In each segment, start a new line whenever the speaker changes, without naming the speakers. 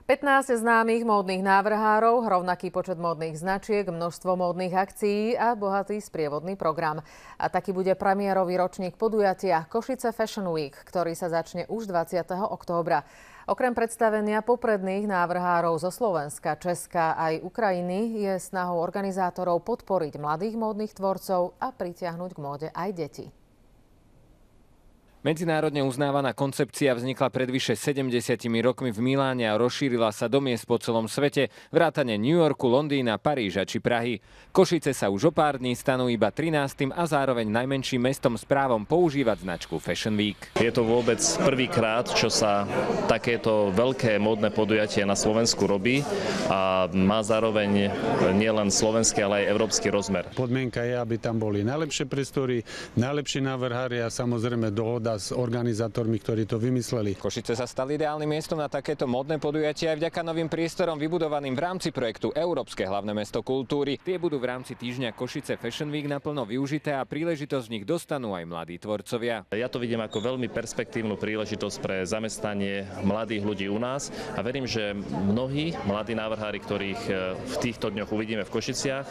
15 známych módnych návrhárov, rovnaký počet módnych značiek, množstvo módnych akcií a bohatý sprievodný program. A taký bude premiérový ročník podujatia Košice Fashion Week, ktorý sa začne už 20. októbra. Okrem predstavenia popredných návrhárov zo Slovenska, Česka aj Ukrajiny je snahou organizátorov podporiť mladých módnych tvorcov a pritiahnuť k móde aj deti.
Medzinárodne uznávaná koncepcia vznikla pred vyše 70 rokmi v Miláne a rozšírila sa do miest po celom svete, vrátane New Yorku, Londýna, Paríža či Prahy. Košice sa už o pár dní stanú iba 13. a zároveň najmenším mestom s právom používať značku Fashion Week.
Je to vôbec prvýkrát, čo sa takéto veľké módne podujatie na Slovensku robí a má zároveň nielen slovenský, ale aj európsky rozmer.
Podmienka je, aby tam boli najlepšie priestory, najlepší návrhári a samozrejme dohoda s organizátormi, ktorí to vymysleli.
Košice sa stali ideálnym miestom na takéto módne podujatie aj vďaka novým priestorom vybudovaným v rámci projektu Európske hlavné mesto kultúry. Tie budú v rámci týždňa Košice Fashion Week naplno využité a príležitosť v nich dostanú aj mladí tvorcovia.
Ja to vidím ako veľmi perspektívnu príležitosť pre zamestnanie mladých ľudí u nás a verím, že mnohí mladí návrhári, ktorých v týchto dňoch uvidíme v Košiciach,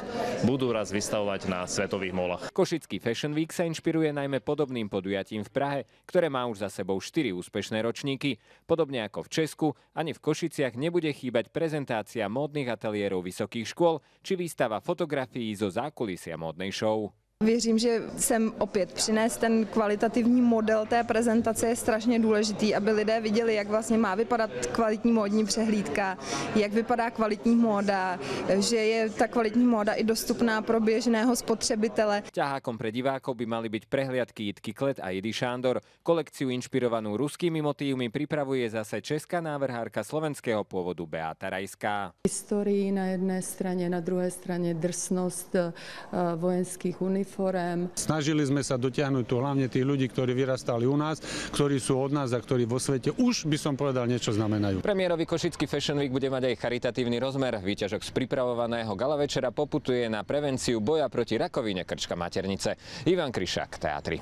budú raz vystavovať na svetových molách.
Košický Fashion Week sa inšpiruje najmä podobným podujatím v Prahe, ktoré má už za sebou 4 úspešné ročníky. Podobne ako v Česku, ani v Košiciach nebude chýbať prezentácia módnych ateliérov vysokých škôl či výstava fotografií zo zákulisia módnej show.
Věřím, že sem opět přinést ten kvalitativní model té prezentace je strašně důležitý, aby lidé viděli, jak vlastně má vypadat kvalitní módní přehlídka, jak vypadá kvalitní móda, že je ta kvalitní móda i dostupná pro běžného spotřebitele.
Ťahákom pre divákov by mali byť prehliadky Jitky Klet a Jidy Šándor. Kolekciu inšpirovanú ruskými motívmi pripravuje zase česká návrhárka slovenského pôvodu Beáta Rajská.
Historii na jedné straně, na druhé straně drsnost vojenských uniform.
Snažili sme sa dotiahnuť tu hlavne tých ľudí, ktorí vyrastali u nás, ktorí sú od nás a ktorí vo svete už, by som povedal, niečo znamenajú.
Premiérový Košický Fashion Week bude mať aj charitatívny rozmer. Výťažok z pripravovaného gala večera poputuje na prevenciu boja proti rakovine krčka maternice. Ivan Kryšák, Teatry.